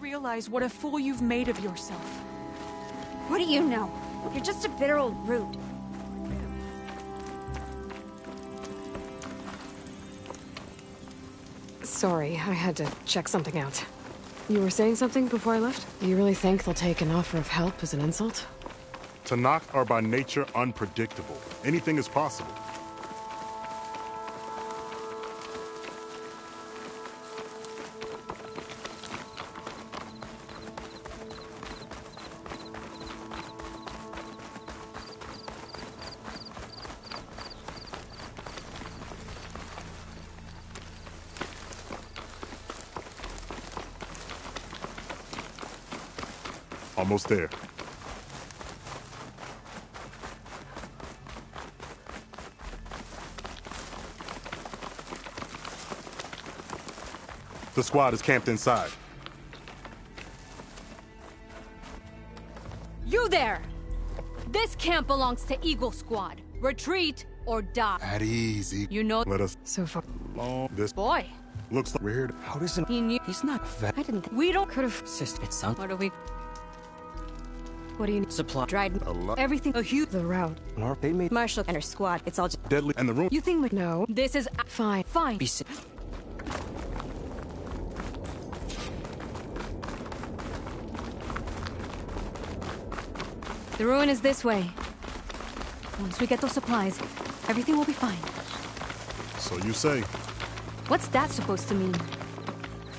realize what a fool you've made of yourself. What do you know? You're just a bitter old brute. Sorry, I had to check something out. You were saying something before I left? Do you really think they'll take an offer of help as an insult? Tanakh are by nature unpredictable. Anything is possible. Almost there. The squad is camped inside. You there! This camp belongs to Eagle Squad. Retreat or die. At easy. You know. Let us So far. long this Boy. looks like weird. How does it? He knew. He's not vet. I didn't. We don't. Could've. Sister, it sounds What are we? What do you need? supply. Dried. A lot Everything. A huge. The route. Nor they made Marshall and her squad, it's all just... deadly, and the room. You think we? No. This is Fine. fine. be sick. The ruin is this way. Once we get those supplies, everything will be fine. So you say. What's that supposed to mean?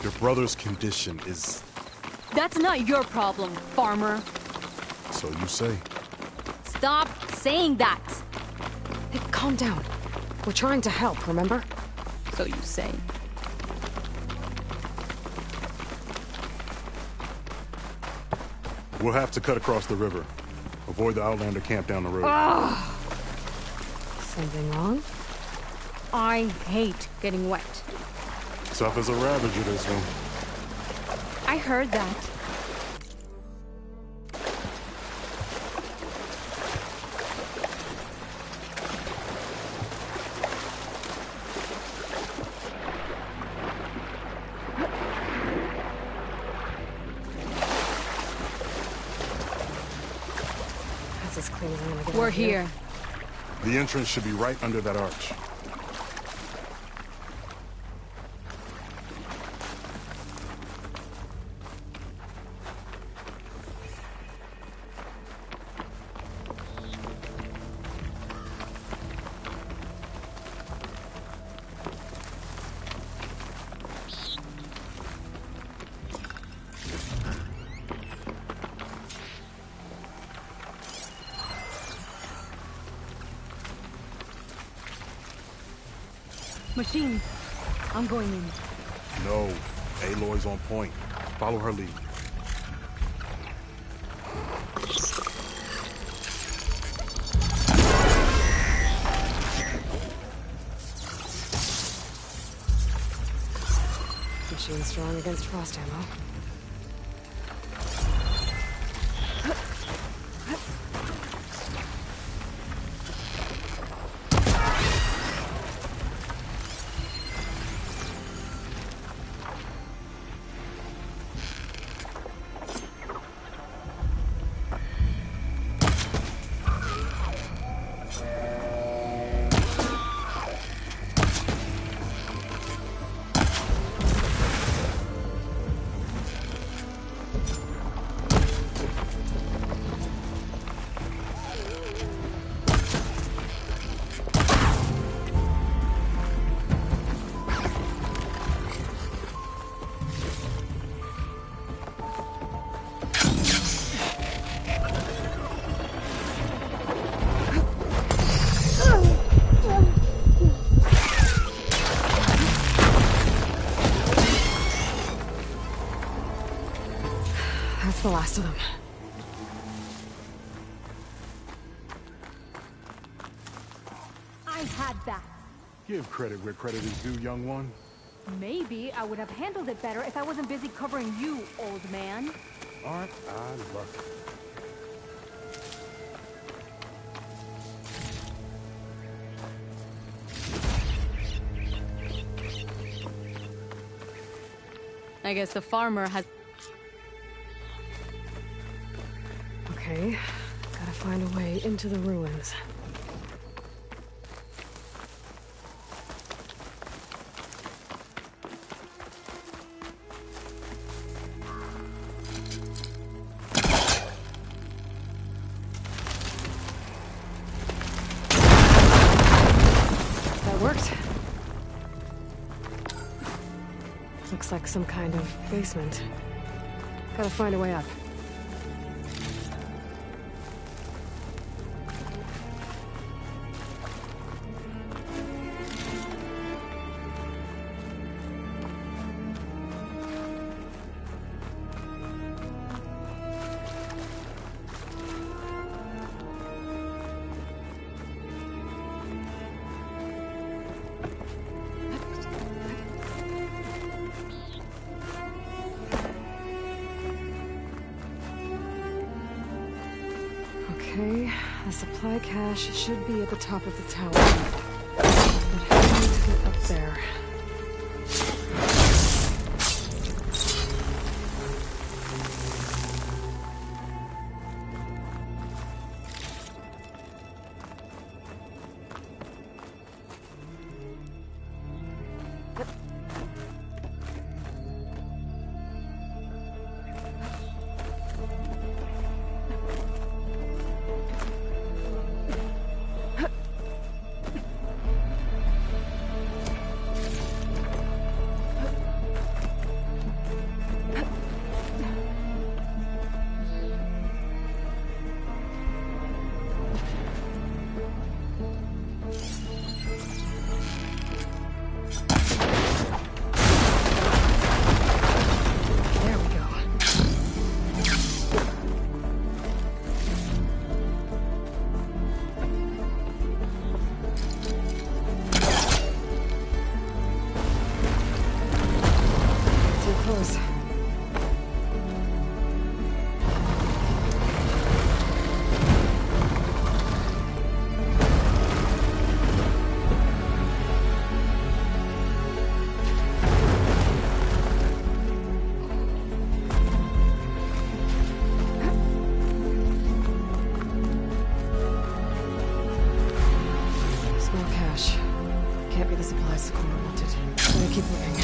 Your brother's condition is. That's not your problem, farmer. So you say. Stop saying that. Hey, calm down. We're trying to help, remember? So you say. We'll have to cut across the river. Avoid the Outlander camp down the road. Something wrong? I hate getting wet. Tough as a ravager, this one. I heard that. That's as clean as I'm gonna get We're out here. The entrance should be right under that arch. Machine. I'm going in. No. Aloy's on point. Follow her lead. Machine's strong against frost ammo. That's the last of them. I had that. Give credit where credit is due, young one. Maybe I would have handled it better if I wasn't busy covering you, old man. Aren't I lucky? I guess the farmer has... Okay, gotta find a way into the ruins. That worked. Looks like some kind of basement. Gotta find a way up. Okay, the supply cache should be at the top of the tower. But how do I get up there? Can't be the supplies Cora wanted. Gotta keep looking.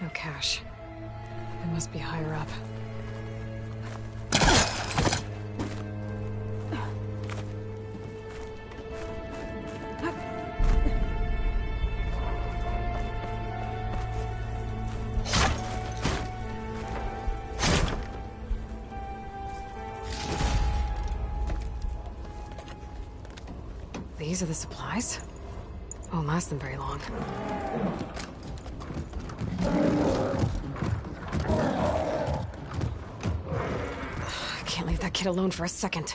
No cash. It must be higher up. These are the supplies? Won't last them very long. I can't leave that kid alone for a second.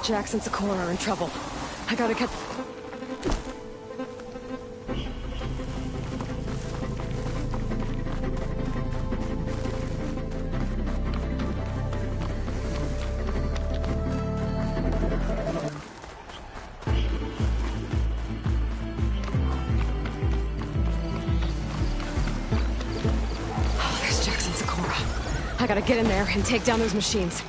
Jax and Sakura are in trouble. I gotta get... I gotta get in there and take down those machines.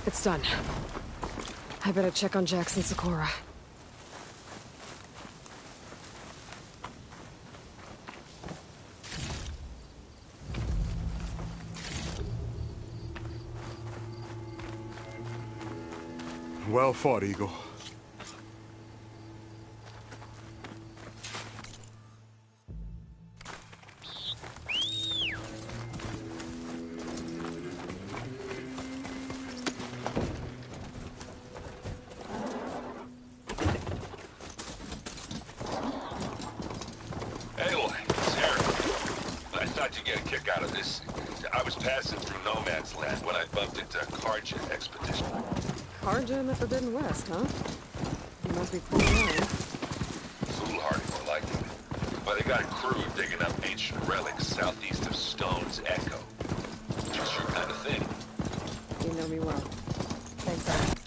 It's done. I better check on Jax and Sakura. Well fought, Eagle. Out of this. I was passing through No Man's Land when I bumped into a Carja expedition. Carja at Forbidden West, huh? You must be pulling around. Foolhardy, more like it. But they got a crew digging up ancient relics southeast of Stone's Echo. Just your kind of thing. You know me well. Thanks, Al.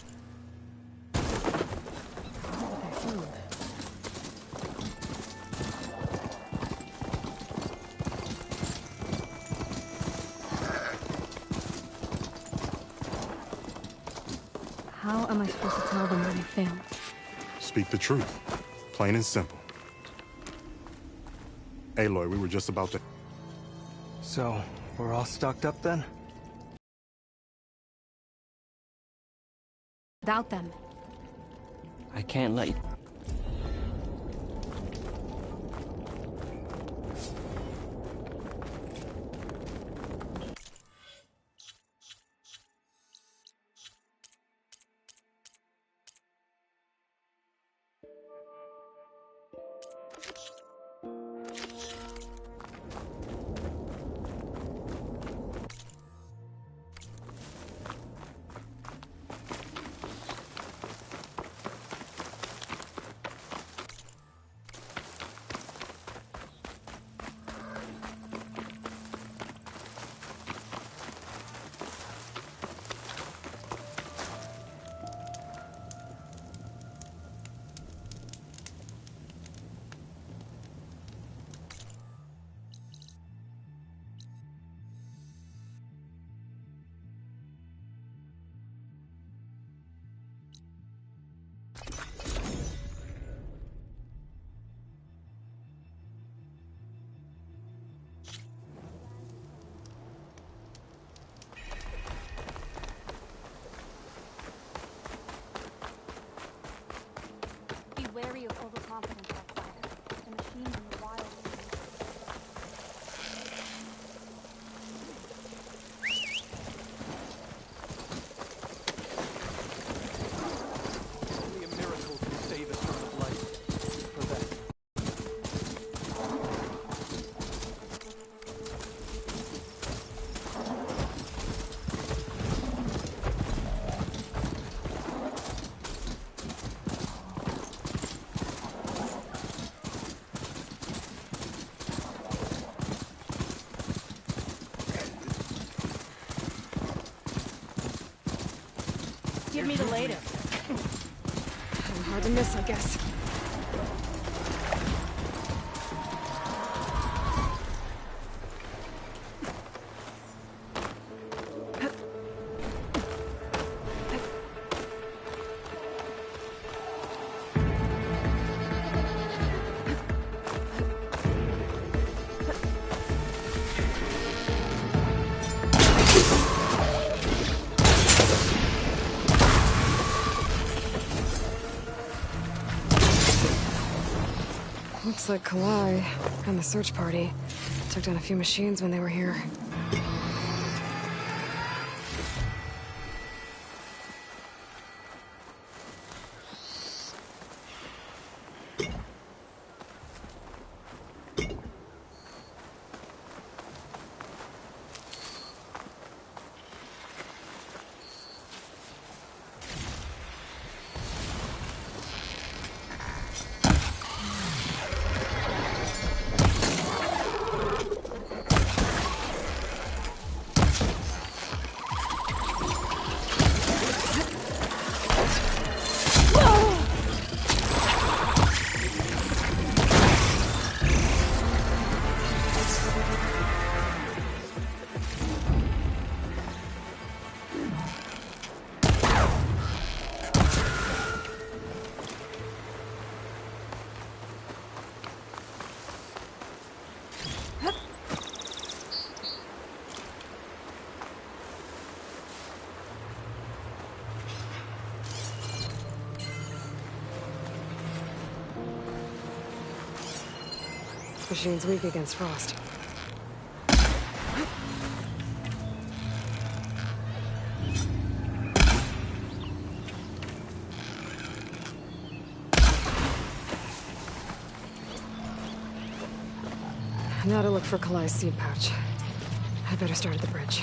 How am I supposed to tell them where they failed? Speak the truth. Plain and simple. Aloy, we were just about to... So, we're all stocked up then? Without them. I can't let you... Be wary of overconfidence, outsider. The machines in the wild. Only a miracle can save us from the blight. For that. Give me the latest. I'm hard to miss, I guess. Looks like Kalai and the search party took down a few machines when they were here. Machine's weak against frost. Now to look for Kalai's seed pouch. I better start at the bridge.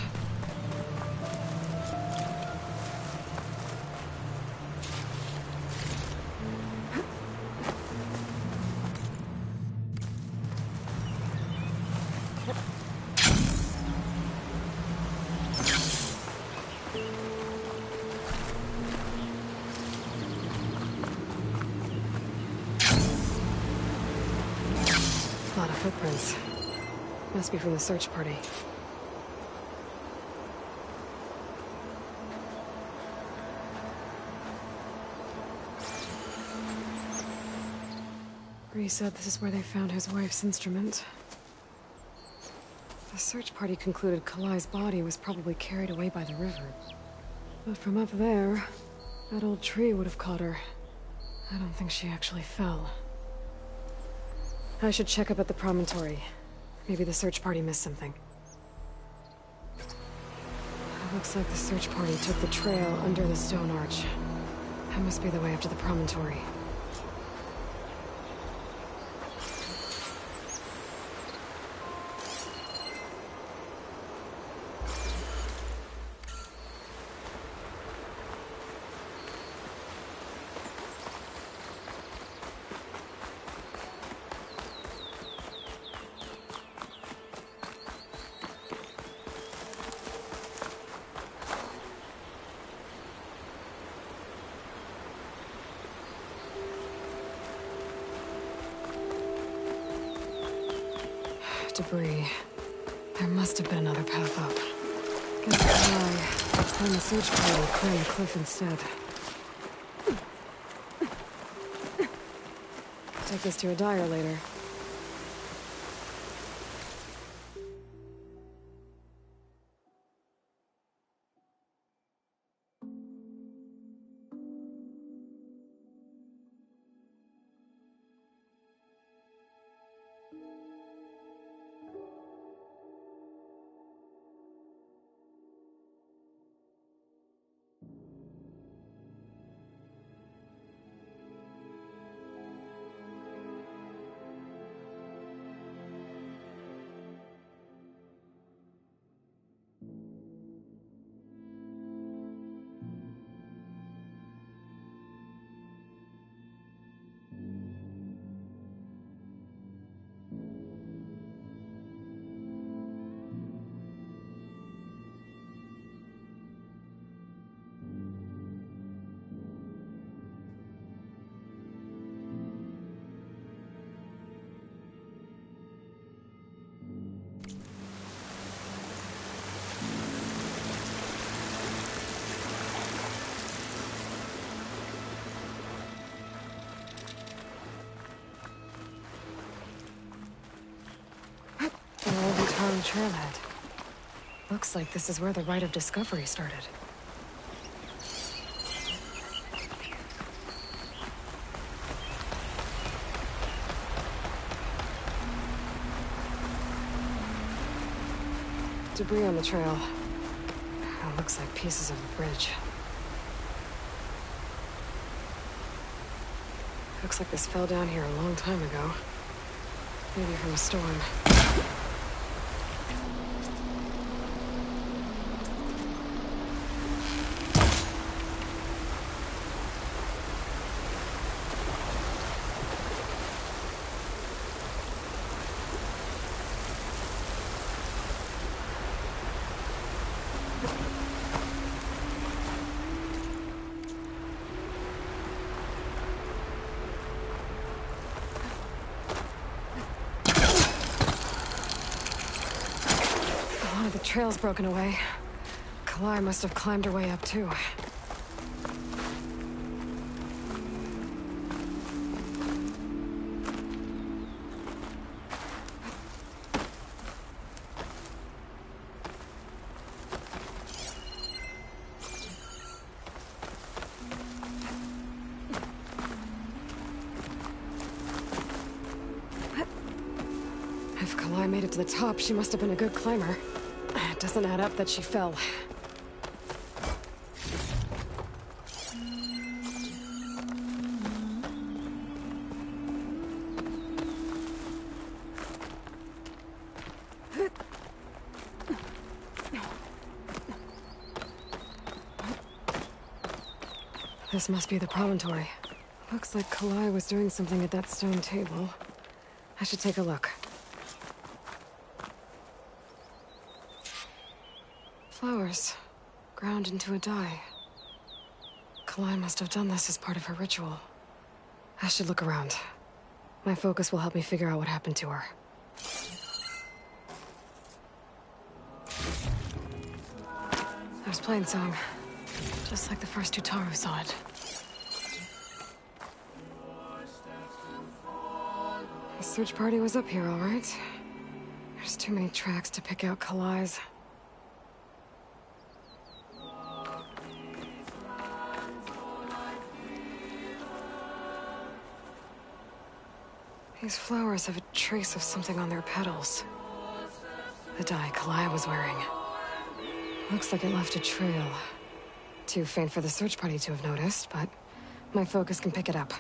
A lot of footprints. Must be from the search party. Bree said this is where they found his wife's instrument. The search party concluded Kalai's body was probably carried away by the river. But from up there, that old tree would have caught her. I don't think she actually fell. I should check up at the promontory. Maybe the search party missed something. It looks like the search party took the trail under the stone arch. That must be the way up to the promontory. Debris. There must have been another path up. Guess why? And the search party climbed the cliff instead. Take this to a dyer later. Trailhead. Looks like this is where the Rite of Discovery started. Debris on the trail. It looks like pieces of a bridge. Looks like this fell down here a long time ago. Maybe from a storm. The trail's broken away. Kalai must have climbed her way up, too. Kalai made it to the top, she must have been a good climber. It doesn't add up that she fell. This must be the promontory. Looks like Kalai was doing something at that stone table. I should take a look. Flowers, ground into a dye. Kalai must have done this as part of her ritual. I should look around. My focus will help me figure out what happened to her. There's Plainsong. Just like the first Utaru saw it. The search party was up here, all right. There's too many tracks to pick out Kalai's. These flowers have a trace of something on their petals. The dye Kalai was wearing. Looks like it left a trail. Too faint for the search party to have noticed, but my focus can pick it up.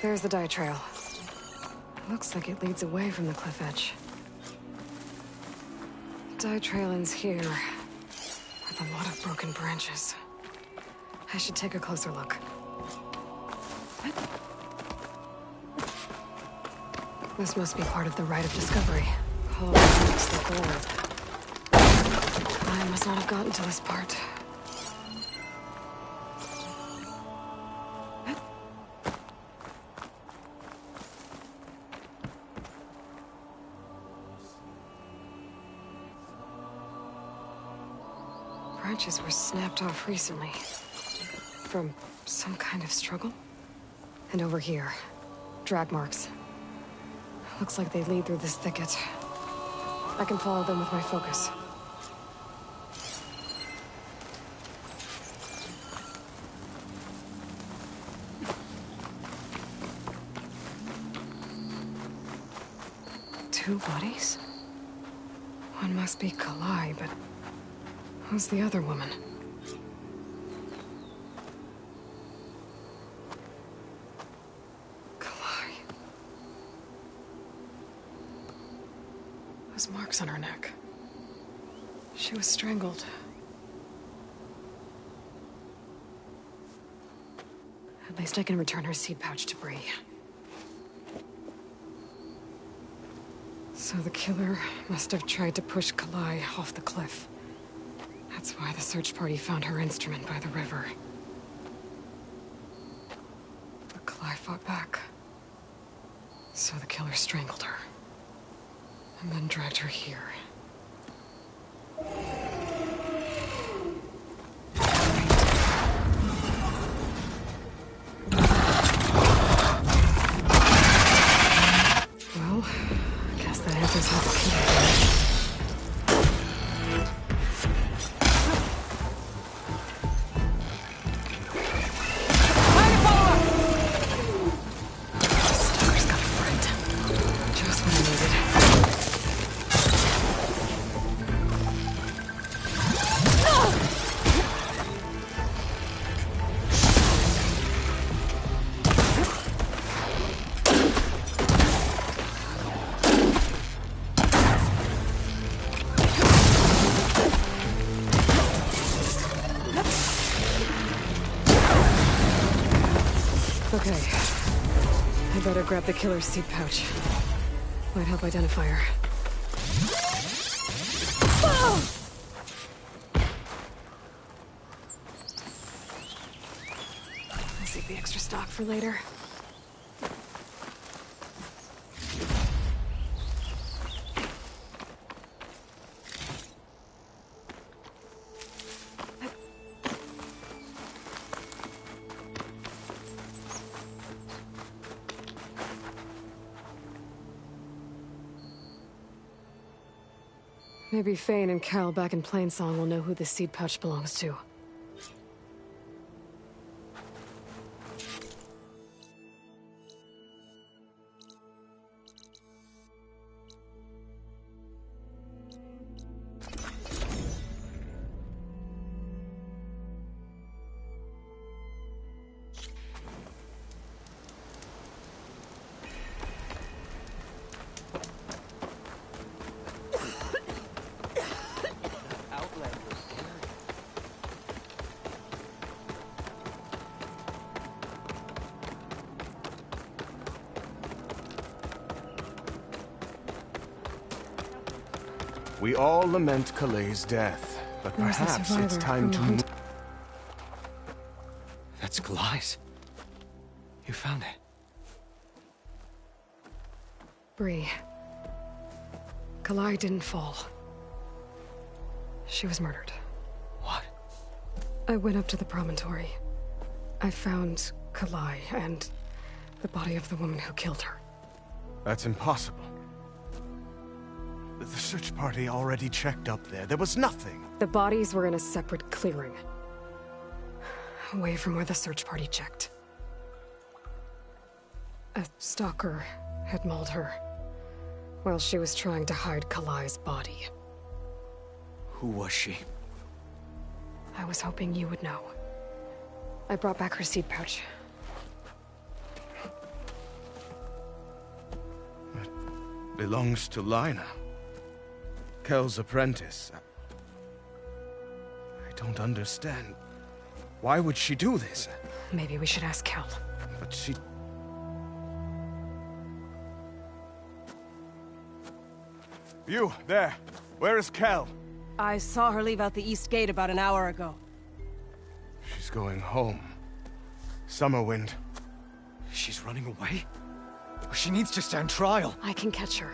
There's the dye trail. Looks like it leads away from the cliff edge. Dye trail ends here, with a lot of broken branches. I should take a closer look. This must be part of the rite of discovery. Oh, it's the gold. I must not have gotten to this part. Branches were snapped off recently. From some kind of struggle. And over here, drag marks. Looks like they lead through this thicket. I can follow them with my focus. Two bodies? One must be Kalai, but who's the other woman? Those marks on her neck. She was strangled. At least I can return her seed pouch to Bree. So the killer must have tried to push Kalai off the cliff. That's why the search party found her instrument by the river. But Kalai fought back. So the killer strangled her. And then dragged her here. Well, I guess that answers how the killer. Stalker's got a friend. Just what I needed. Okay. I better grab the killer's seed pouch. Might help identify her. I'll save the extra stock for later. Maybe Fane and Carol back in Plainsong will know who this seed pouch belongs to. We all lament Calay's death, but Where's the perhaps survivor it's time from the to... hunt? That's Calay's. You found it. Bree. Kalai didn't fall. She was murdered. What? I went up to the promontory. I found Kalai and the body of the woman who killed her. That's impossible. The search party already checked up there. There was nothing. The bodies were in a separate clearing. Away from where the search party checked. A stalker had mauled her while she was trying to hide Kalai's body. Who was she? I was hoping you would know. I brought back her seed pouch. It belongs to Lina. Kel's apprentice. I don't understand. Why would she do this? Maybe we should ask Kel. But she... You, there. Where is Kel? I saw her leave out the east gate about an hour ago. She's going home. Summerwind. She's running away? She needs to stand trial. I can catch her.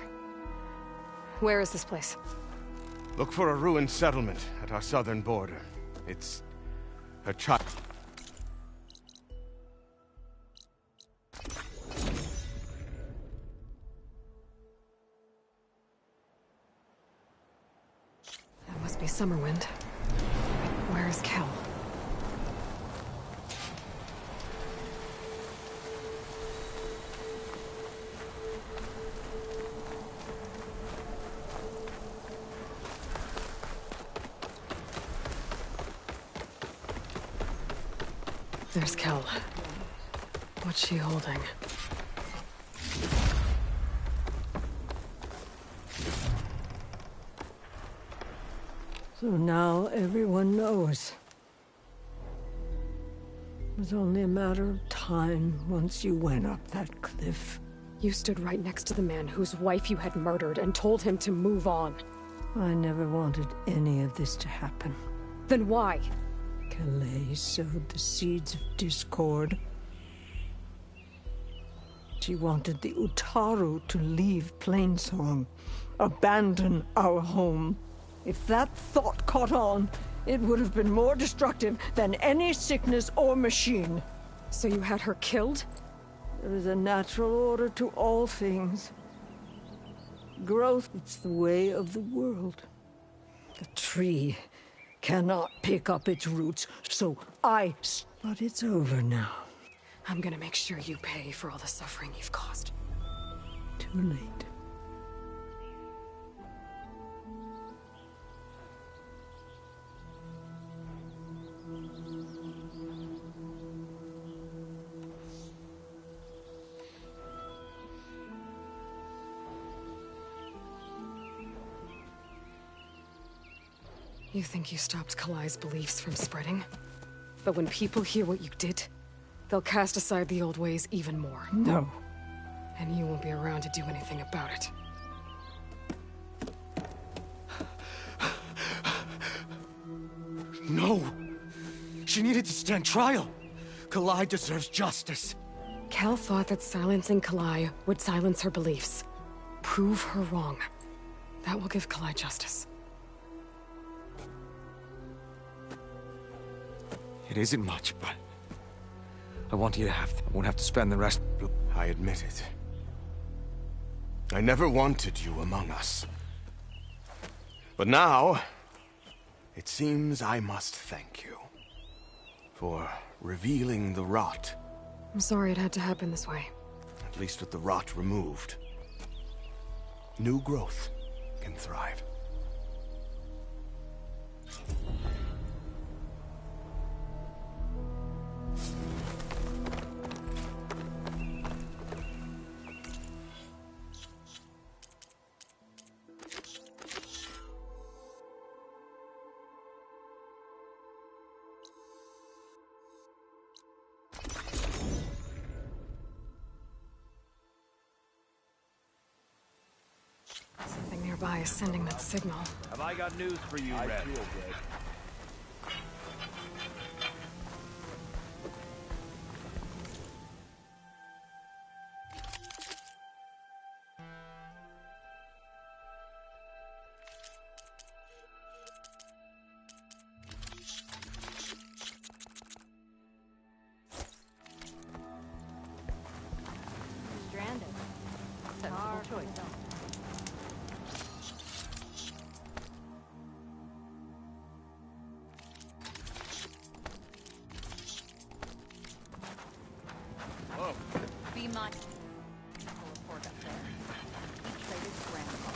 Where is this place? Look for a ruined settlement at our southern border. It's... her child. That must be Summerwind. Where is Kel? There's Kel. What's she holding? So now everyone knows. It was only a matter of time once you went up that cliff. You stood right next to the man whose wife you had murdered and told him to move on. I never wanted any of this to happen. Then why? Calais sowed the seeds of discord. She wanted the Utaru to leave Plainsong, abandon our home. If that thought caught on, it would have been more destructive than any sickness or machine. So you had her killed? There is a natural order to all things. Growth, it's the way of the world. The tree cannot pick up its roots, so But it's over now. I'm gonna make sure you pay for all the suffering you've caused. Too late. You think you stopped Kalai's beliefs from spreading? But when people hear what you did, they'll cast aside the old ways even more. No. And you won't be around to do anything about it. No! She needed to stand trial! Kalai deserves justice. Kel thought that silencing Kalai would silence her beliefs. Prove her wrong. That will give Kalai justice. It isn't much, but... I won't have to spend the rest... I admit it. I never wanted you among us. But now... it seems I must thank you. For revealing the rot. I'm sorry it had to happen this way. At least with the rot removed. New growth can thrive. nearby is sending that signal. Have I got news for you, Red? Stranded. Sensible choice. Whoa. Be mine. We'll report up there. He traded grandpa.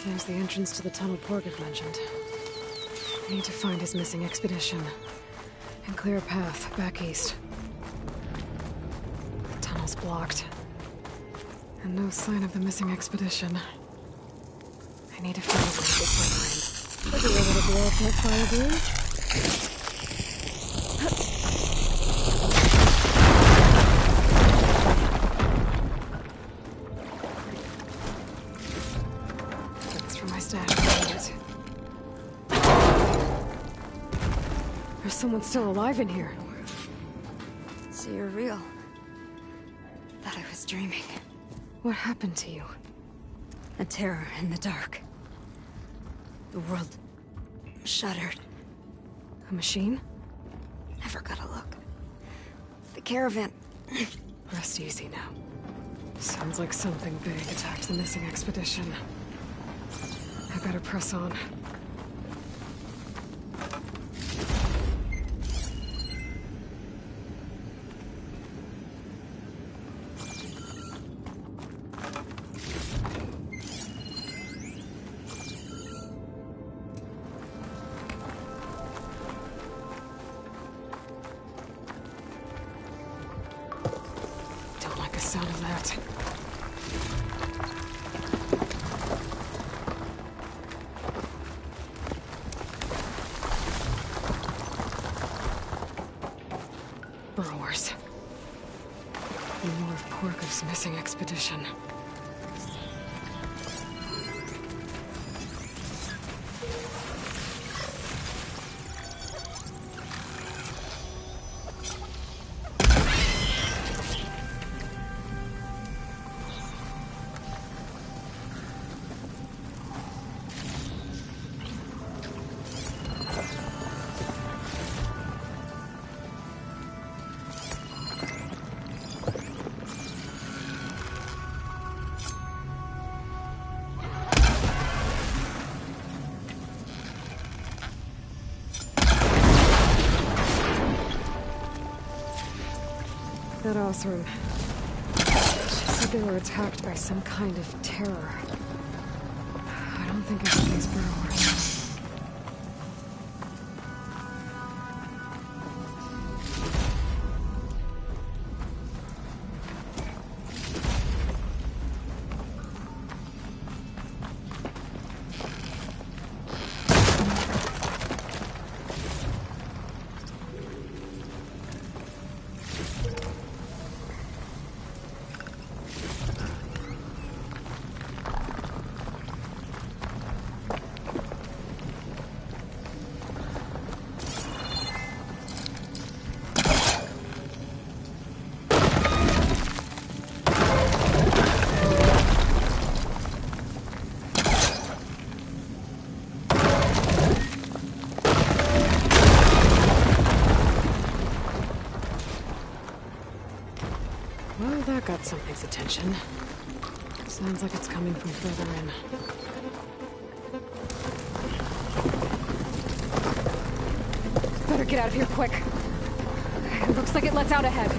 There's the entrance to the tunnel Porkov mentioned. I need to find his missing expedition and clear a path back east. The tunnel's blocked. And no sign of the missing expedition. I need to find a way to get behind. Would you be able to blow up that fire breeze? Thanks for my stash. There's someone still alive in here. So you're real. Thought I was dreaming. What happened to you? A terror in the dark. The world shuddered. A machine? Never got a look. The caravan. Rest easy now. Sounds like something big attacked the missing expedition. I better press on. Don't like the sound of that. Burrowers. More of Porkov's missing expedition. That Othram. She said they were attacked by some kind of terror. I don't think it's these burrowers. Well, that got something's attention. Sounds like it's coming from further in. Better get out of here quick. It looks like it lets out ahead.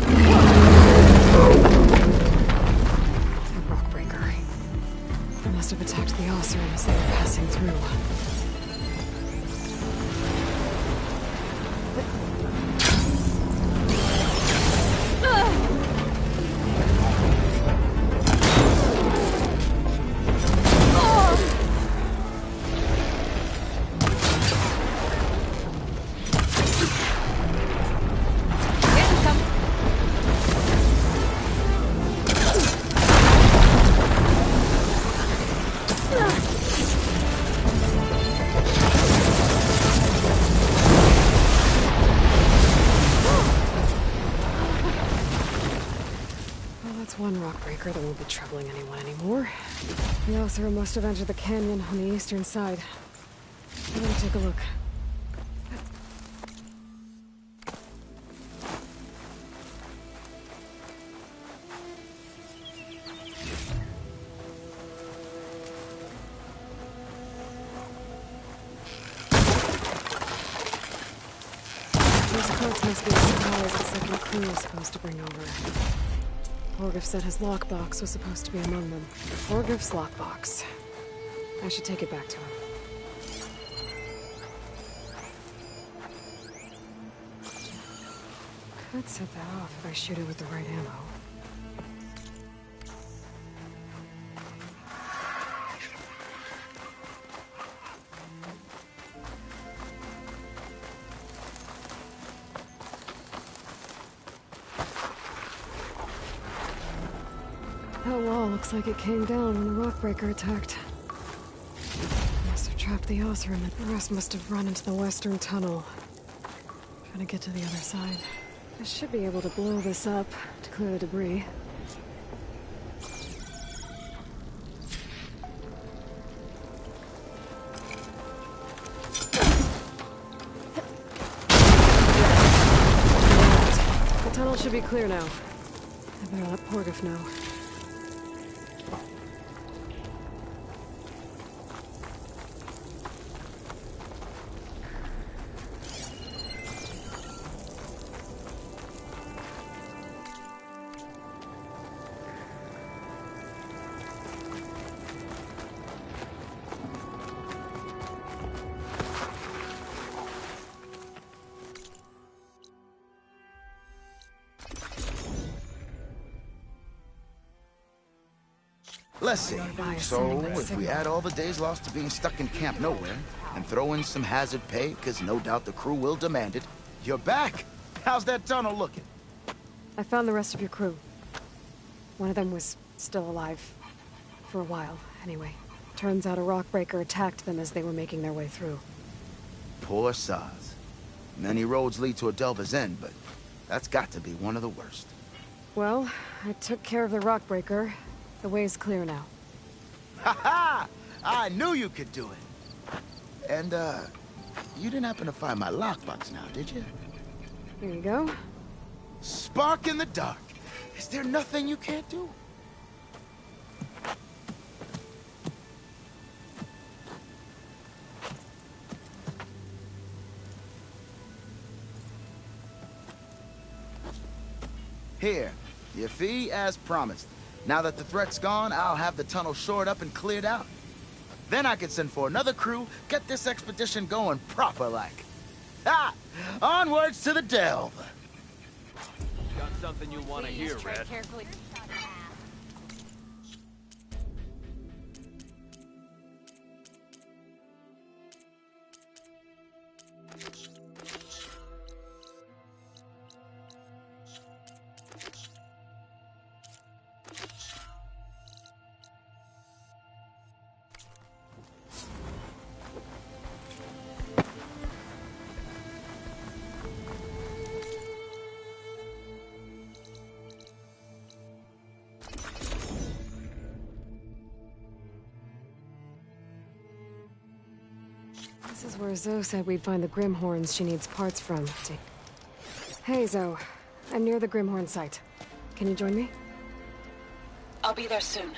Whoa. That's one rock breaker that won't be troubling anyone anymore. The Oseram must have entered the canyon on the eastern side. I'm gonna take a look. These carts must be the supplies the second crew was supposed to bring over. Orgriff said his lockbox was supposed to be among them. Orgriff's lockbox. I should take it back to him. Could set that off if I shoot it with the right ammo. That wall looks like it came down when the rockbreaker attacked. Must have trapped the Oseram, and the rest must have run into the western tunnel. Trying to get to the other side. I should be able to blow this up to clear the debris. The tunnel should be clear now. I better let Porgriff know. Let's see. So, if we add all the days lost to being stuck in Camp Nowhere, and throw in some hazard pay, because no doubt the crew will demand it, you're back! How's that tunnel looking? I found the rest of your crew. One of them was still alive. For a while, anyway. Turns out a rockbreaker attacked them as they were making their way through. Poor Saz. Many roads lead to a Delver's End, but that's got to be one of the worst. Well, I took care of the rockbreaker. The way's clear now. Ha-ha! I knew you could do it! And, you didn't happen to find my lockbox now, did you? Here you go. Spark in the dark. Is there nothing you can't do? Here, your fee as promised. Now that the threat's gone, I'll have the tunnel shored up and cleared out. Then I can send for another crew, get this expedition going proper-like. Ha! Onwards to the Delve! Got something you want to hear, Red? Carefully. This is where Zoe said we'd find the Grimhorns she needs parts from. Hey, Zoe. I'm near the Grimhorn site. Can you join me? I'll be there soon.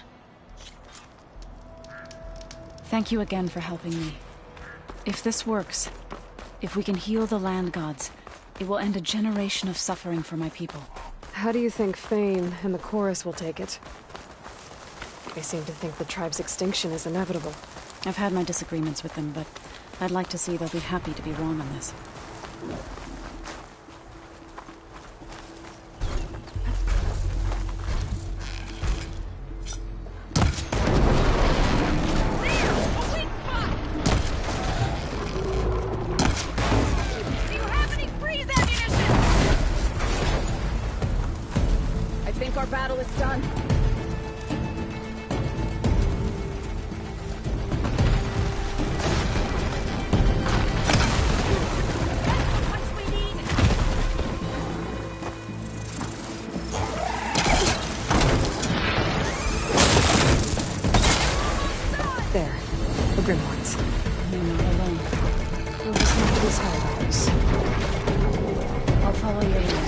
Thank you again for helping me. If this works, if we can heal the land gods, it will end a generation of suffering for my people. How do you think Fane and the Chorus will take it? They seem to think the tribe's extinction is inevitable. I've had my disagreements with them, but I'd like to see they'll be happy to be wrong on this. I think our battle is done. grimoires. You're not alone. We'll just have to decide on this. I'll follow your lead.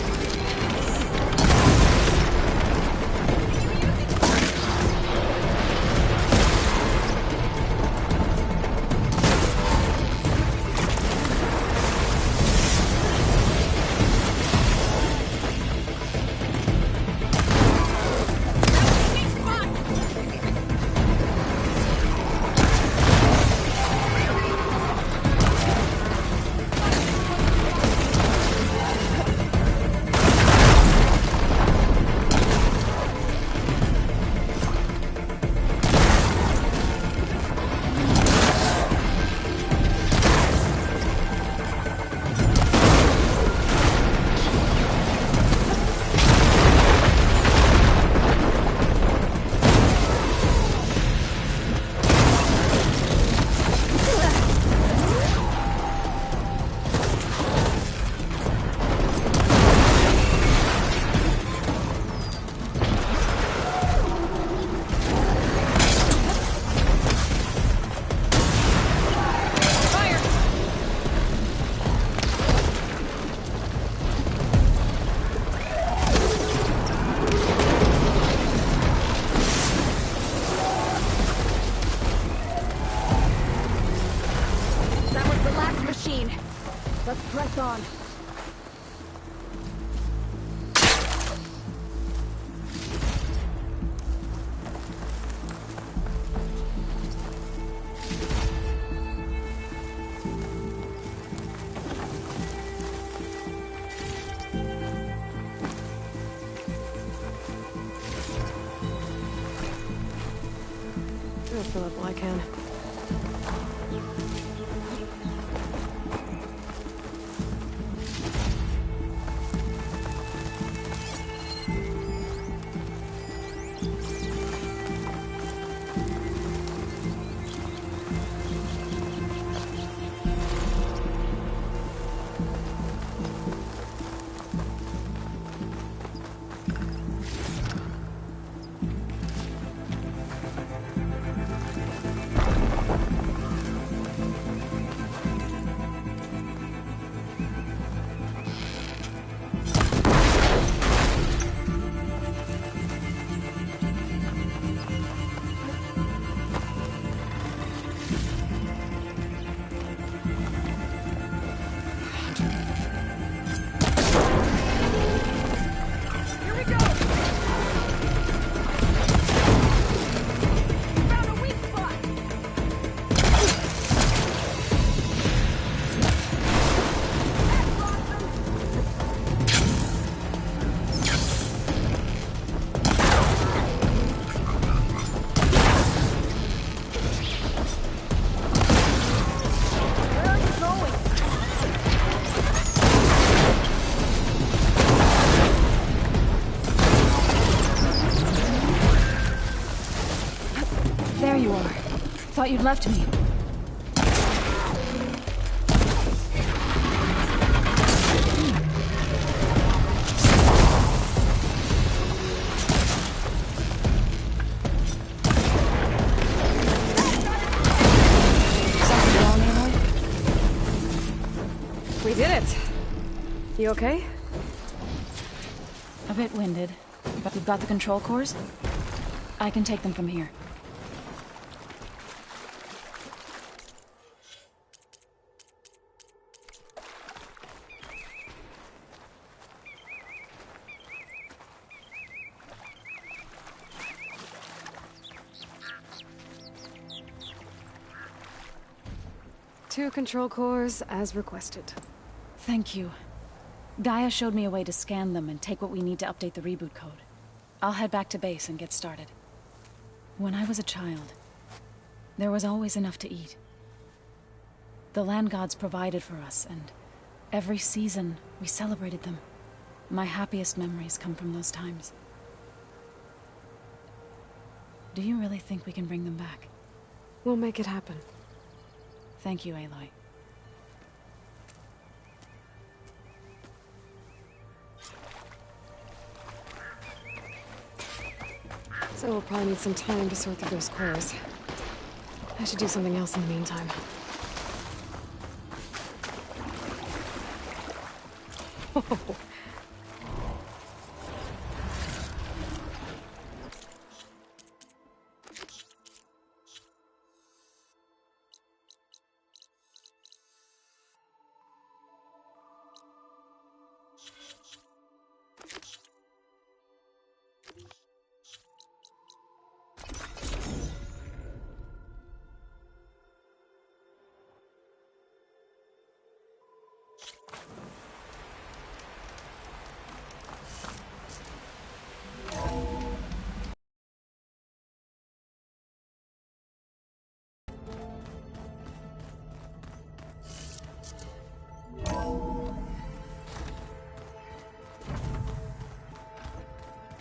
Let's press on. I'll fill up all I can. There you are. Thought you'd left me. Something wrong, Aloy? We did it! You okay? A bit winded, but we've got the control cores. I can take them from here. Two control cores, as requested. Thank you. Gaia showed me a way to scan them and take what we need to update the reboot code. I'll head back to base and get started. When I was a child, there was always enough to eat. The land gods provided for us, and every season we celebrated them. My happiest memories come from those times. Do you really think we can bring them back? We'll make it happen. Thank you, Aloy. So we'll probably need some time to sort through those cores. I should do something else in the meantime.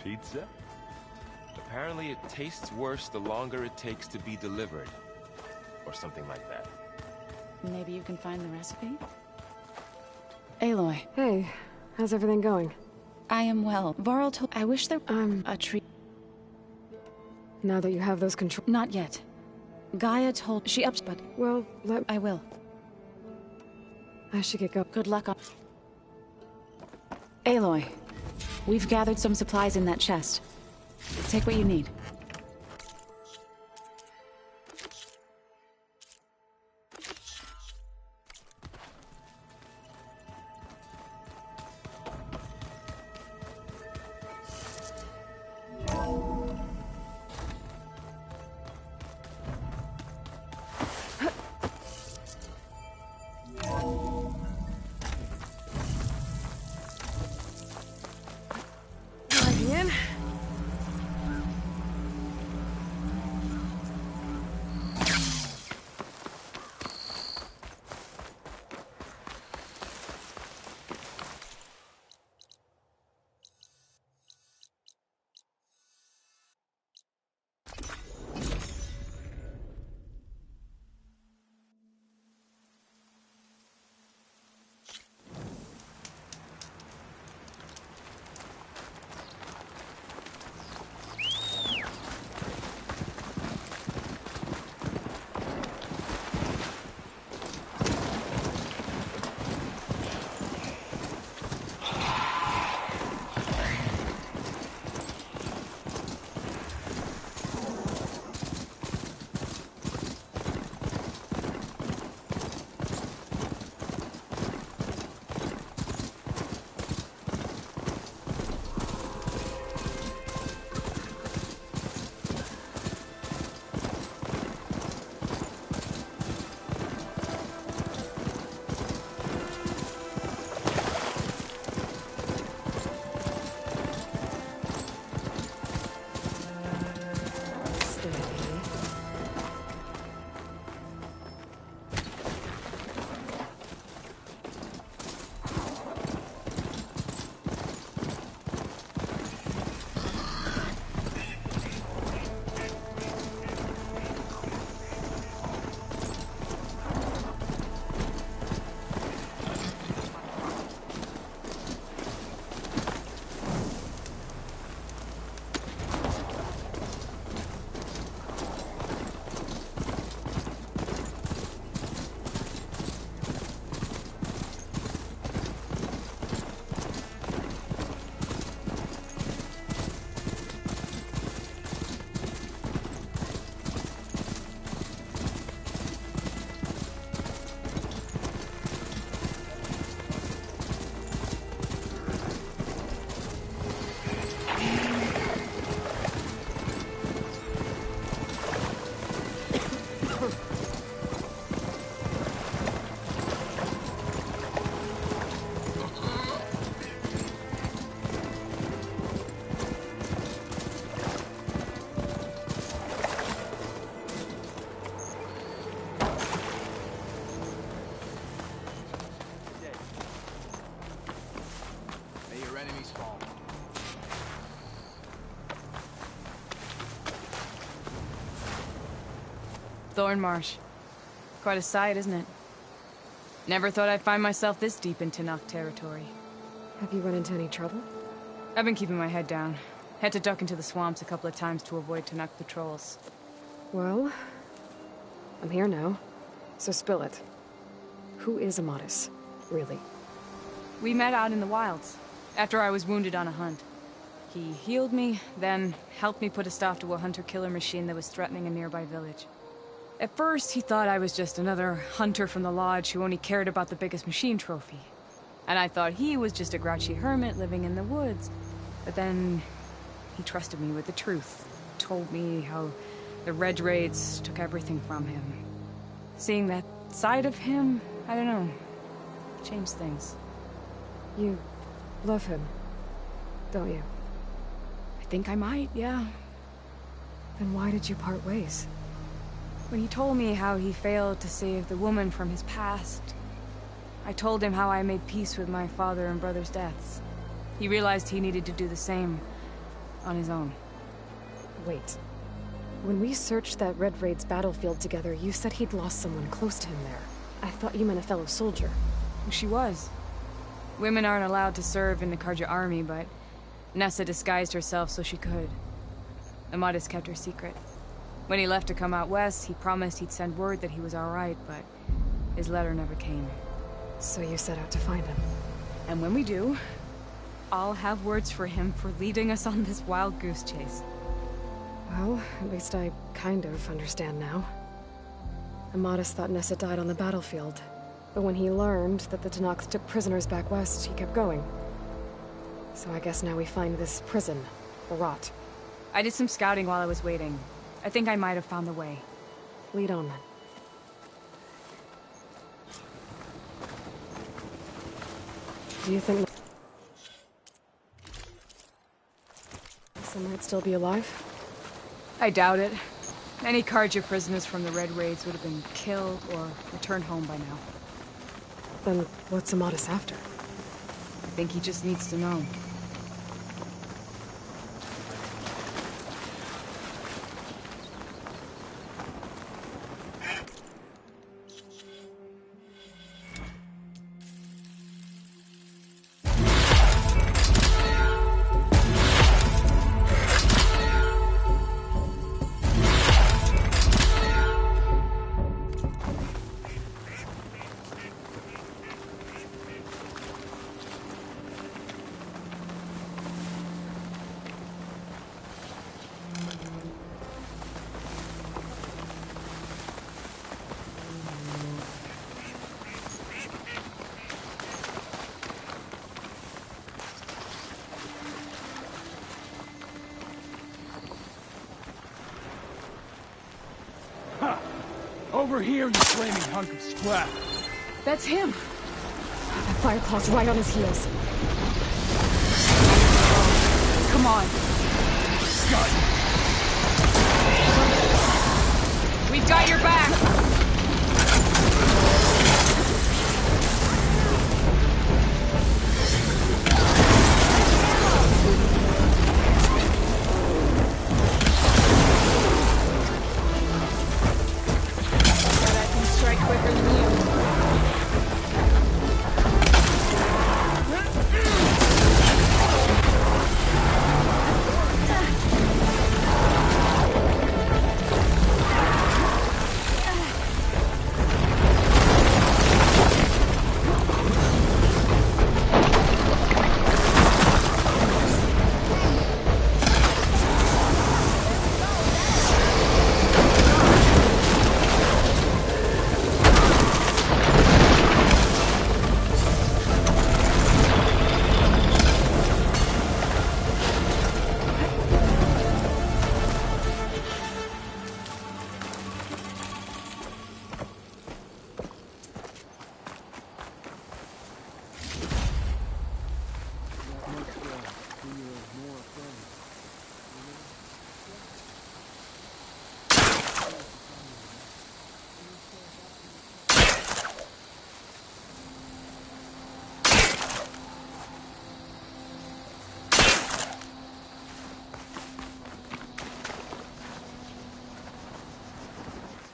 Pizza? Apparently it tastes worse the longer it takes to be delivered. Or something like that. Maybe you can find the recipe? Aloy. Hey, how's everything going? I am well. Varl told... I wish there... a tree... Now that you have those control... Not yet. Gaia told... She ups, but... Well, I will. I should get going. Good luck on... Aloy. We've gathered some supplies in that chest. Take what you need. Thornmarsh. Quite a sight, isn't it? Never thought I'd find myself this deep into Nock territory. Have you run into any trouble? I've been keeping my head down. Had to duck into the swamps a couple of times to avoid Tanuk patrols. Well, I'm here now, so spill it. Who is Amatis, really? We met out in the wilds, after I was wounded on a hunt. He healed me, then helped me put a stop to a hunter-killer machine that was threatening a nearby village. At first, he thought I was just another hunter from the lodge who only cared about the biggest machine trophy. And I thought he was just a grouchy hermit living in the woods. But then, he trusted me with the truth. Told me how the Red Raids took everything from him. Seeing that side of him, I don't know, changed things. You love him, don't you? I think I might, yeah. Then why did you part ways? When he told me how he failed to save the woman from his past, I told him how I made peace with my father and brother's deaths. He realized he needed to do the same on his own. Wait. When we searched that Red Raid's battlefield together, you said he'd lost someone close to him there. I thought you meant a fellow soldier. She was. Women aren't allowed to serve in the Karja army, but Nessa disguised herself so she could. Amatis kept her secret. When he left to come out west, he promised he'd send word that he was alright, but his letter never came. So you set out to find him. And when we do, I'll have words for him for leading us on this wild goose chase. Well, at least I kind of understand now. Amatis thought Nessa died on the battlefield, but when he learned that the Tenaks took prisoners back west, he kept going. So I guess now we find this prison, the Rot. I did some scouting while I was waiting. I think I might have found the way. Lead on then. Do you think Nessa might still be alive? I doubt it. Any Karja prisoners from the Red Raids would have been killed or returned home by now. Then what's Amatis after? I think he just needs to know. Over here, you flaming hunk of scrap. That's him. That Fireclaw's right on his heels. Come on. We've got your back.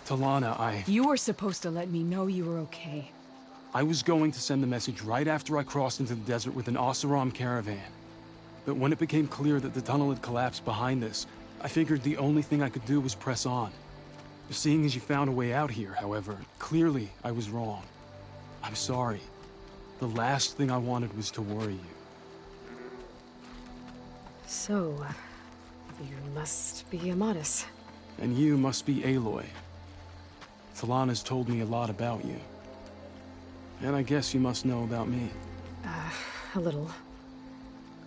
Talana, You were supposed to let me know you were okay. I was going to send the message right after I crossed into the desert with an Oseram caravan. But when it became clear that the tunnel had collapsed behind us, I figured the only thing I could do was press on. Seeing as you found a way out here, however, clearly I was wrong. I'm sorry. The last thing I wanted was to worry you. So, you must be Amatis. And you must be Aloy. Talana's told me a lot about you. And I guess you must know about me. A little.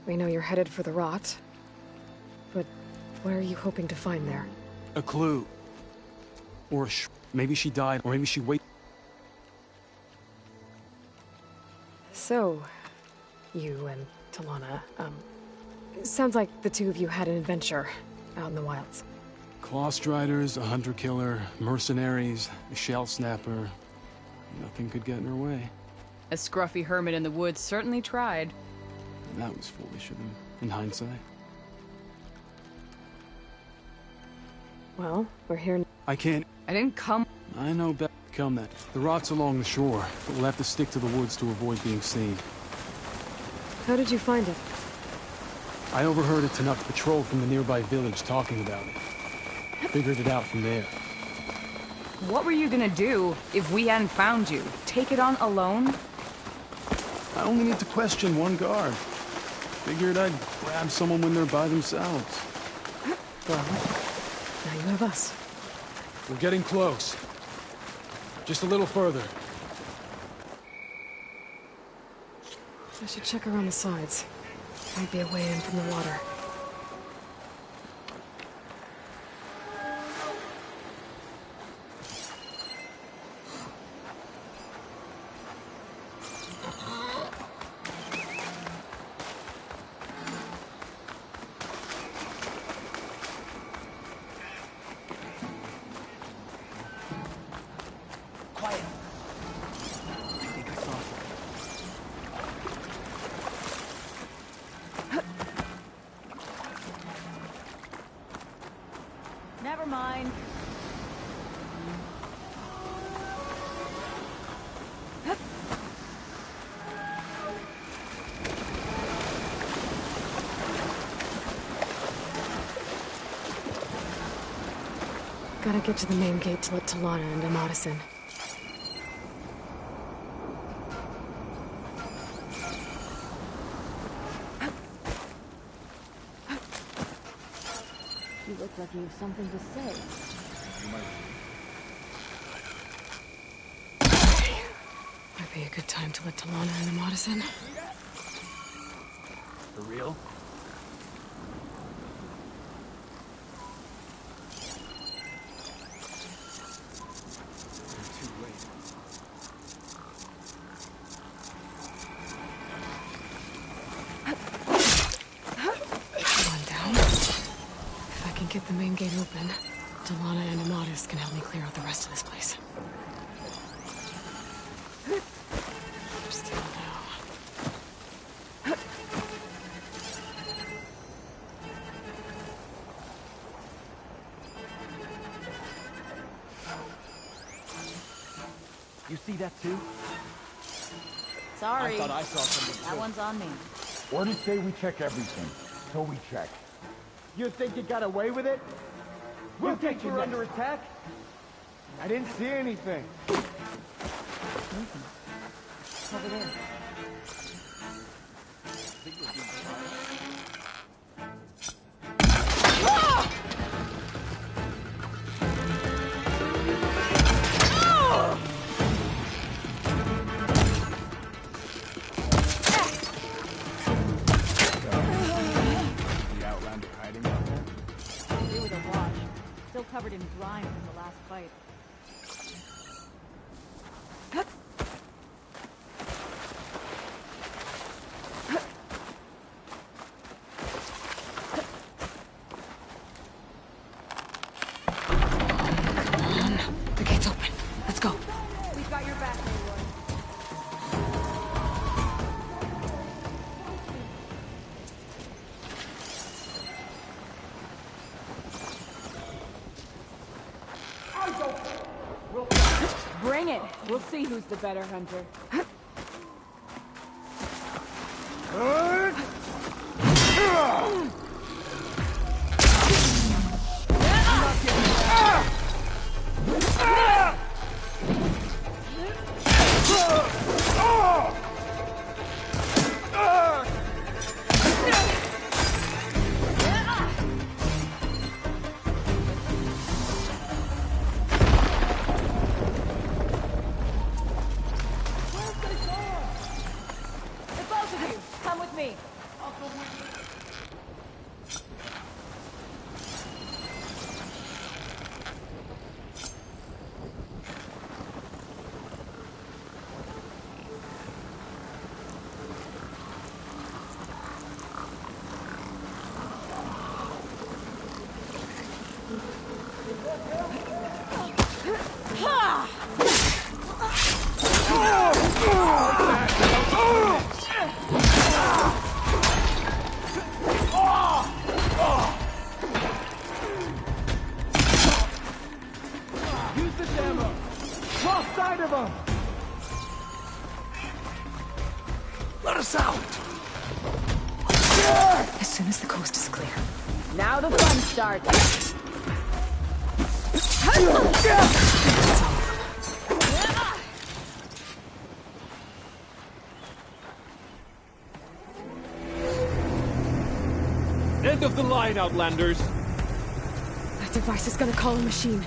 We know you're headed for the rot. But what are you hoping to find there? A clue. Or maybe she died, or maybe she waited. So, you and Talana, sounds like the two of you had an adventure out in the wilds. Clawstriders, a hunter-killer, mercenaries, a shell snapper. Nothing could get in her way. A scruffy hermit in the woods certainly tried. That was foolish of him, in hindsight. Well, we're here. I can't... I didn't come... I know better to come that. The rot's along the shore, but we'll have to stick to the woods to avoid being seen. How did you find it? I overheard a Tanuk patrol from the nearby village talking about it. Figured it out from there. What were you gonna do if we hadn't found you? Take it on alone? I only need to question one guard. Figured I'd grab someone when they're by themselves. Well, now you have us. We're getting close. Just a little further. I should check around the sides. Might be a way in from the water. Never mind. Gotta get to the main gate to let Talana and Amatis in. You look like you have something to say. Might be a good time to let Talana and Amatis in. For real? Get the main gate open. Talana and Amatis can help me clear out the rest of this place. Still now. You see that too? Sorry. I thought I saw something That too. one's on me. Orders say we check everything, so we check. You think you got away with it? We'll You think get you we're next. under attack? I didn't see anything. Over there. They were the watch. Still covered in grime from the last fight. The gate's open. Let's go. We've got your back, Aloy. Bring it! We'll see who's the better hunter. the coast is clear. Now the fun starts. End of the line, Outlanders! That device is gonna call a machine.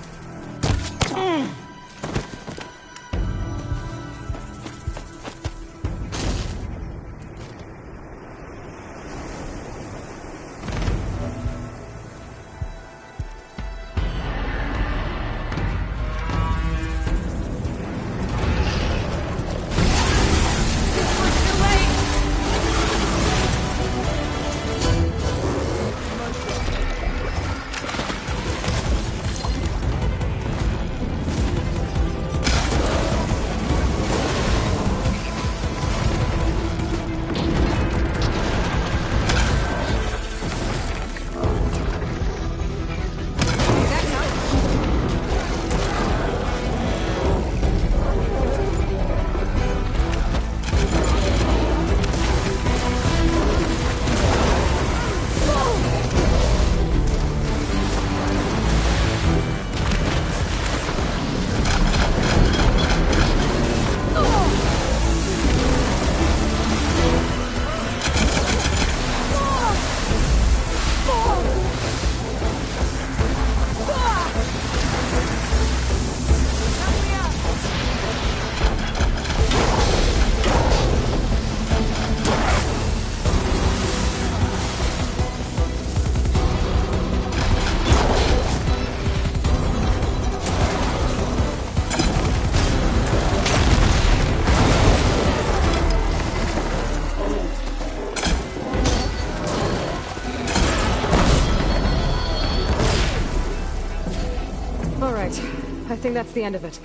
I think that's the end of it.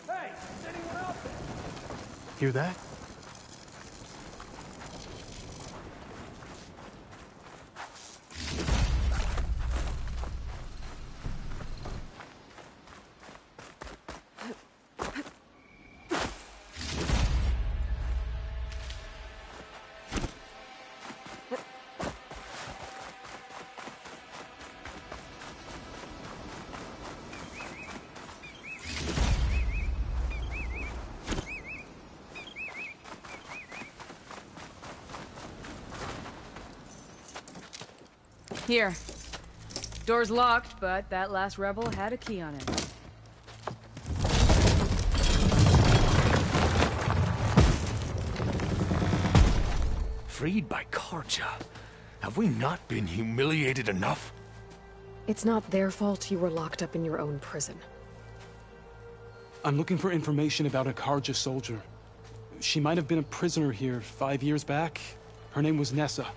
Hey, is anyone out there? Hear that? Here. Door's locked, but that last rebel had a key on it. Freed by Karja? Have we not been humiliated enough? It's not their fault you were locked up in your own prison. I'm looking for information about a Karja soldier. She might have been a prisoner here 5 years back. Her name was Nessa.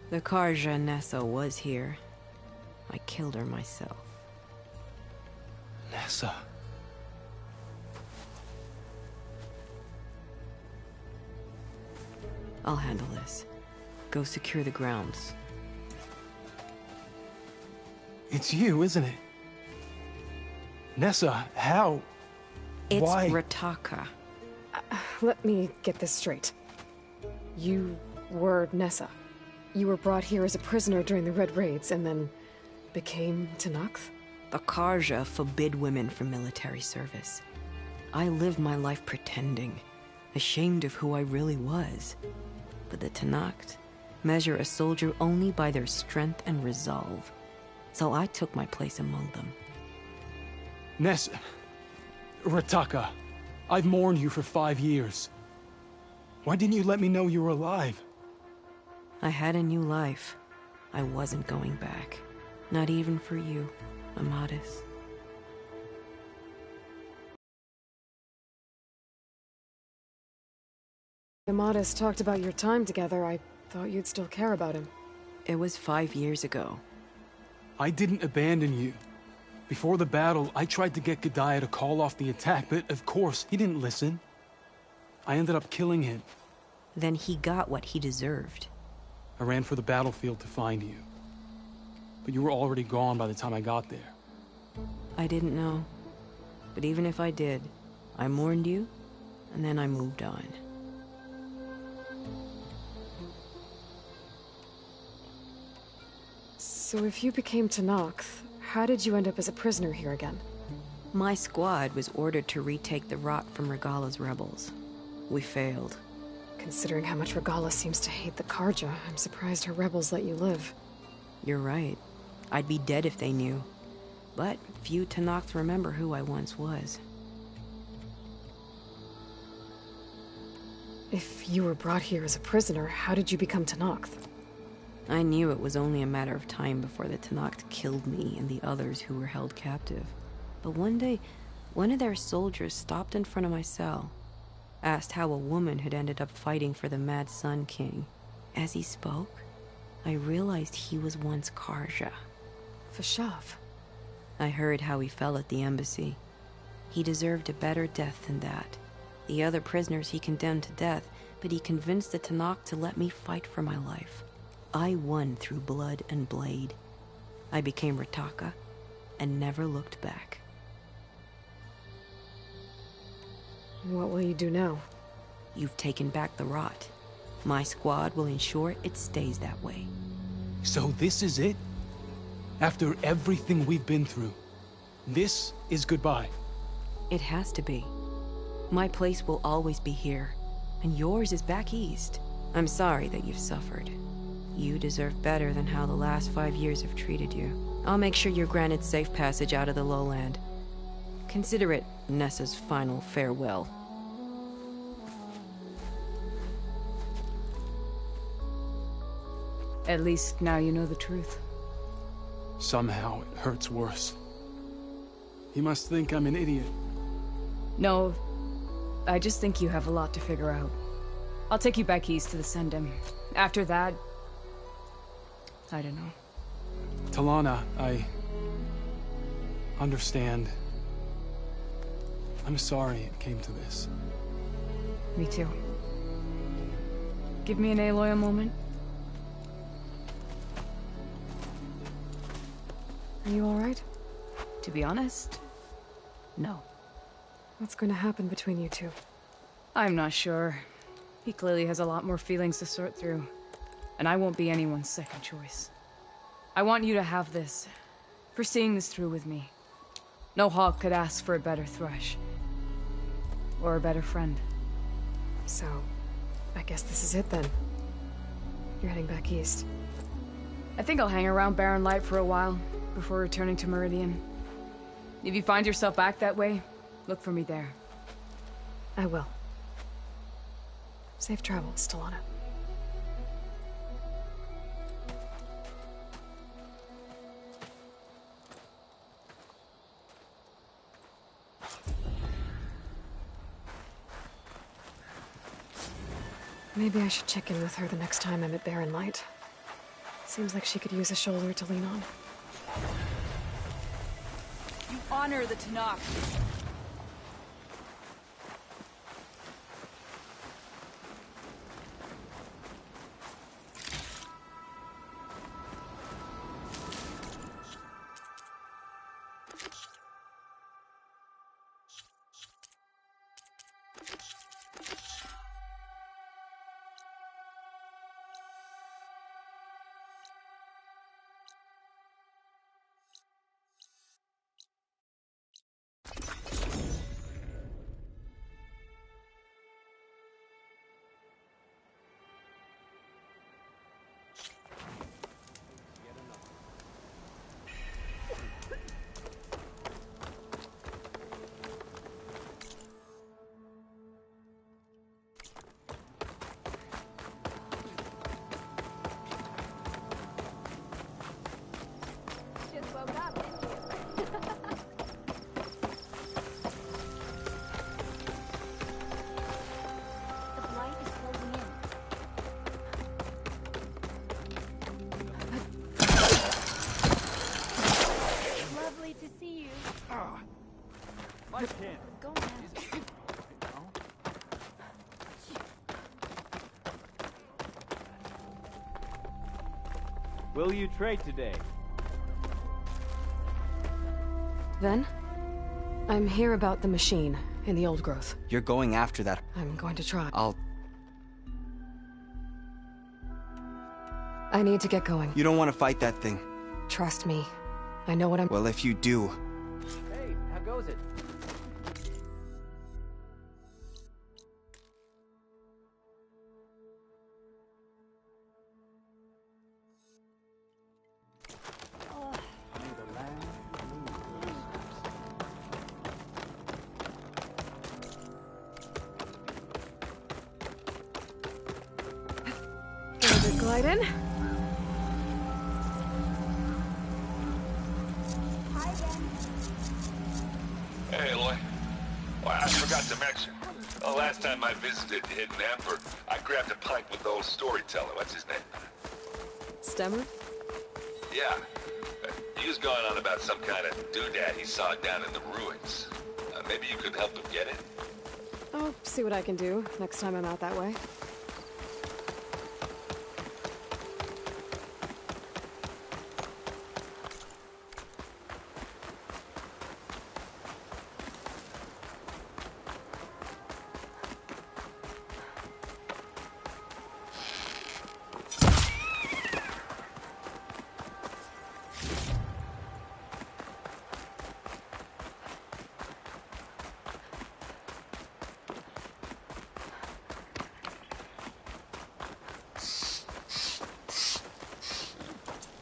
The Karja Nessa was here. I killed her myself. Nessa. I'll handle this. Go secure the grounds. It's you, isn't it? Nessa, how? It's Why? Rataka. Let me get this straight. You were Nessa. You were brought here as a prisoner during the Red Raids and then became Tenakth? The Karja forbid women from military service. I lived my life pretending, ashamed of who I really was. But the Tenakth measure a soldier only by their strength and resolve. So I took my place among them. Nessa. Rataka. I've mourned you for 5 years. Why didn't you let me know you were alive? I had a new life. I wasn't going back. Not even for you, Amadis. Amadis talked about your time together. I thought you'd still care about him. It was 5 years ago. I didn't abandon you. Before the battle, I tried to get G'daiah to call off the attack, but of course, he didn't listen. I ended up killing him. Then he got what he deserved. I ran for the battlefield to find you. But you were already gone by the time I got there. I didn't know. But even if I did, I mourned you, and then I moved on. So if you became Tenakth, how did you end up as a prisoner here again? My squad was ordered to retake the Rot from Regala's rebels. We failed. Considering how much Regala seems to hate the Karja, I'm surprised her rebels let you live. You're right. I'd be dead if they knew. But few Tenakth remember who I once was. If you were brought here as a prisoner, how did you become Tenakth? I knew it was only a matter of time before the Tenakth killed me and the others who were held captive. But one day, one of their soldiers stopped in front of my cell, asked how a woman had ended up fighting for the Mad Sun King. As he spoke, I realized he was once Karja. Vashav. I heard how he fell at the embassy. He deserved a better death than that. The other prisoners he condemned to death, but he convinced the Tenakth to let me fight for my life. I won through blood and blade. I became Rataka and never looked back. What will you do now? You've taken back the Rot. My squad will ensure it stays that way. So this is it? After everything we've been through, this is goodbye? It has to be. My place will always be here, and yours is back east. I'm sorry that you've suffered. You deserve better than how the last 5 years have treated you. I'll make sure you're granted safe passage out of the lowland. Consider it Nessa's final farewell. At least now you know the truth. Somehow it hurts worse. He must think I'm an idiot. No, I just think you have a lot to figure out. I'll take you back east to the Sendem. After that, I don't know. Talana, I understand. I'm sorry it came to this. Me too. Give me an Aloy a moment. Are you alright? To be honest, no. What's going to happen between you two? I'm not sure. He clearly has a lot more feelings to sort through. And I won't be anyone's second choice. I want you to have this, for seeing this through with me. No hawk could ask for a better thrush. Or a better friend. So, I guess this is it then. You're heading back east. I think I'll hang around Barren Light for a while, before returning to Meridian. If you find yourself back that way, look for me there. I will. Safe travels, Talana. Maybe I should check in with her the next time I'm at Barren Light. Seems like she could use a shoulder to lean on. You honor the Tenakth. Will you trade today? Ven? I'm here about the machine in the old growth. You're going after that. I'm going to try. I'll... I need to get going. You don't want to fight that thing. Trust me. I know what I'm— Well, if you do... Hey, how goes it? Glide in. Hey, Aloy. Well, I forgot to mention. The last time I visited Hidden Emperor, I grabbed a pint with the old storyteller. What's his name? Stemmer? Yeah. He was going on about some kind of doodad he saw down in the ruins. Maybe you could help him get it? I'll see what I can do next time I'm out that way.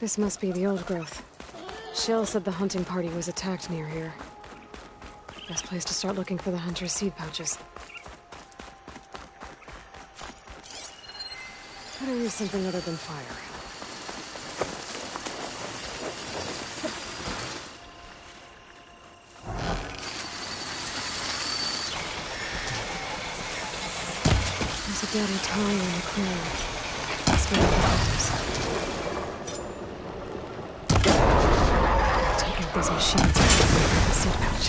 This must be the old growth. Shell said the hunting party was attacked near here. Best place to start looking for the hunter's seed pouches. Better use something other than fire. There's a dead Italian in the clearing. That's where the hunters. These machines are the seed pouch.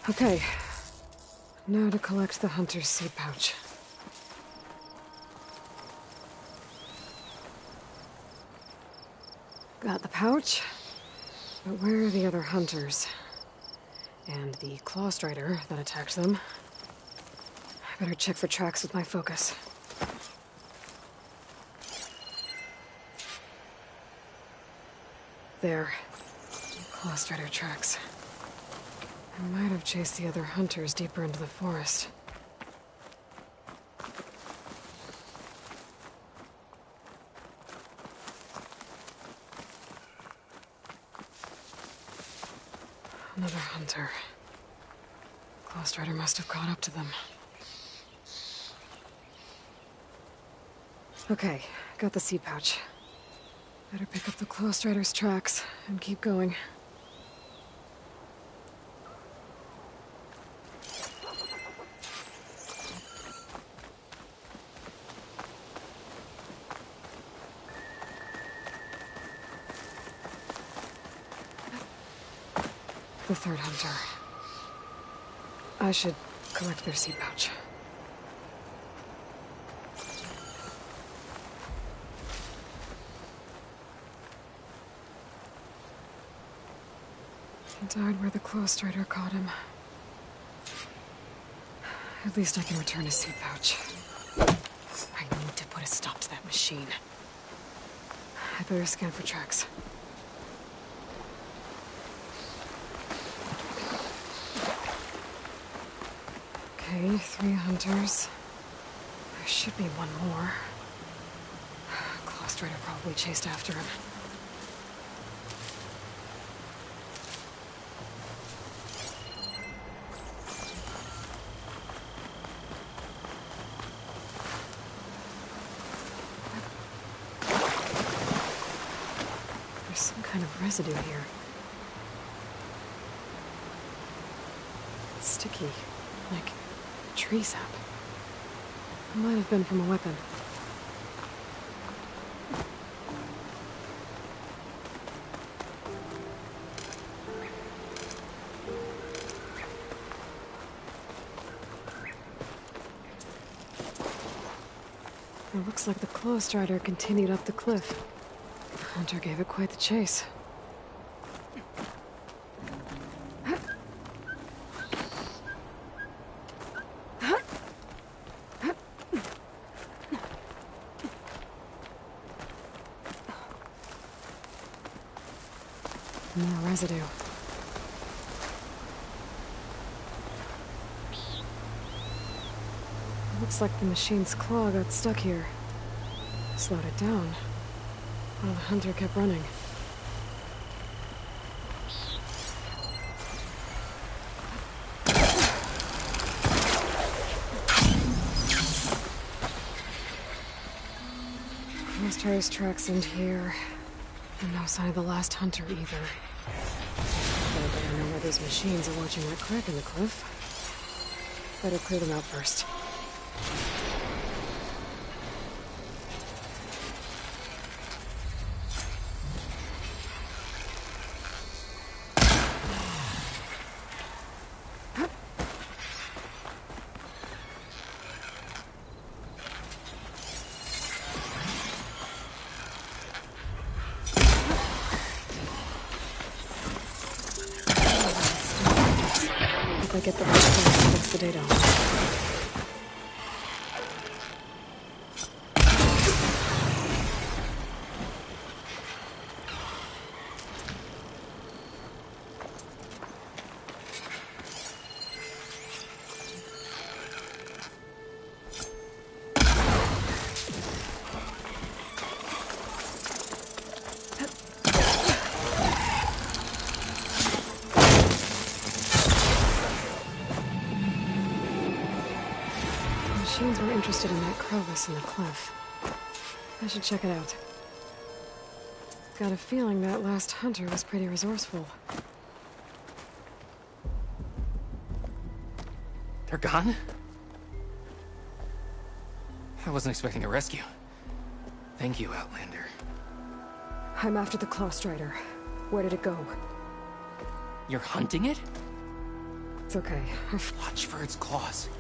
Okay. Now to collect the hunter's seed pouch. Got the pouch, but where are the other hunters? And the claw strider that attacked them? I better check for tracks with my focus. There. Claw strider tracks. I might have chased the other hunters deeper into the forest. Another hunter. Claw strider must have caught up to them. Okay, got the seed pouch. Better pick up the claw strider's tracks and keep going. The third hunter. I should collect their seed pouch. He died where the claw strider caught him. At least I can return his seed pouch. I need to put a stop to that machine. I better scan for tracks. Okay, 3 hunters. There should be one more. Claw strider probably chased after him. There's some kind of residue here. It's sticky, like tree sap. It might have been from a weapon. It looks like the Claw Strider continued up the cliff. The hunter gave it quite the chase. More residue. Looks like the machine's claw got stuck here. Slowed it down, while the hunter kept running. Crosshair's tracks end here, and no sign of the last hunter either. But I better know where those machines are watching that crack in the cliff. Better clear them out first. If I get the right place to fix the data. Machines were interested in that crevice in the cliff. I should check it out. Got a feeling that last hunter was pretty resourceful. They're gone? I wasn't expecting a rescue. Thank you, Outlander. I'm after the Claw Strider. Where did it go? You're hunting it? It's okay. Watch for its claws.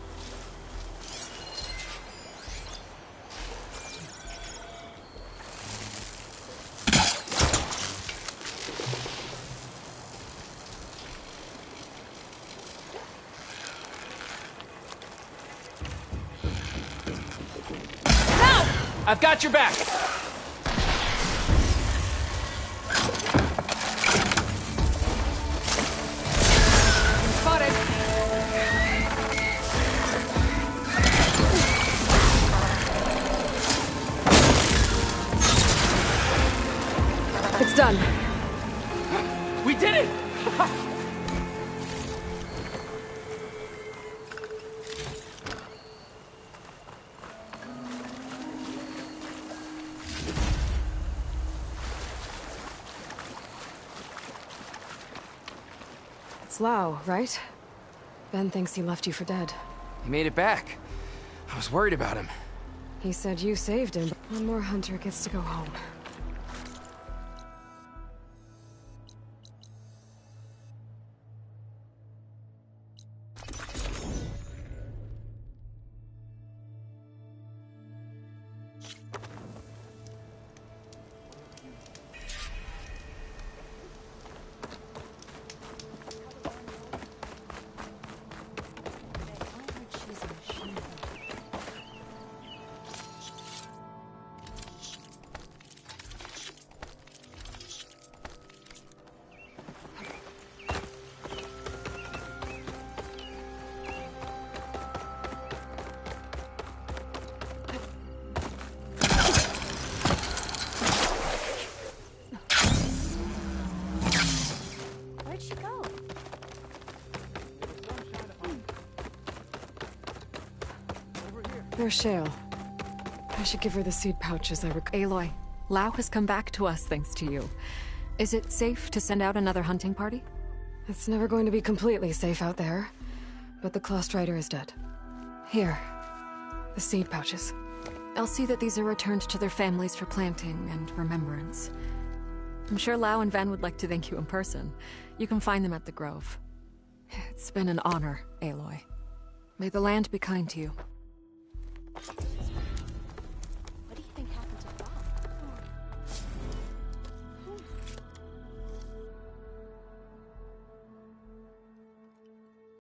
I've got your back! Spotted! It's done. We did it! Lau, right? Ben thinks he left you for dead. He made it back. I was worried about him. He said you saved him. One more hunter gets to go home. There's Shale. I should give her the seed pouches Aloy, Lau has come back to us thanks to you. Is it safe to send out another hunting party? It's never going to be completely safe out there. But the Claw Strider is dead. Here. The seed pouches. I'll see that these are returned to their families for planting and remembrance. I'm sure Lau and Van would like to thank you in person. You can find them at the Grove. It's been an honor, Aloy. May the land be kind to you.